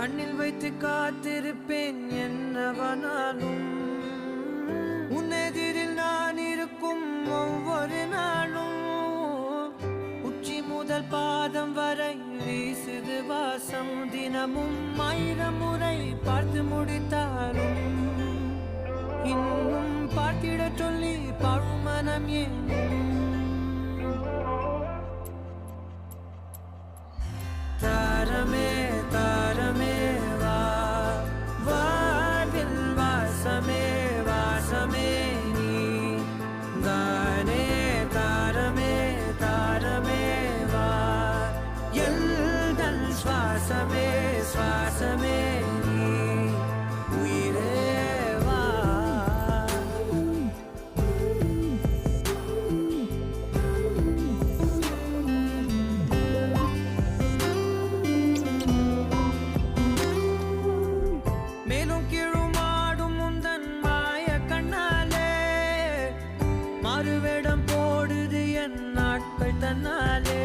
கண்ணில் வைத்து காத்திருப்பேன் என்னவனாலும் உன்னெதிரில் நான் இருக்கும் ஒவ்வொரு நாளும் உச்சி முதல் பாதம் வரை வீசுது வாசம் தினமும் 1000 முறை பார்த்து முடித்தாலும் இன்னும் பார்த்திட சொல்லி பழுமனம் ஏன் தாரமே தாரமே வா வாழ்வில் வாசமே வாசமே நீ தானே தாரமே தாரமே வா எல்தன் சுவாசமே சுவாசமே நீ உயிரே வா மேலும் கீழுமாடும் முந்தன் மாய கண்ணாலே மாறுவேடம் போடுது என் நாட்கள் தன்னாலே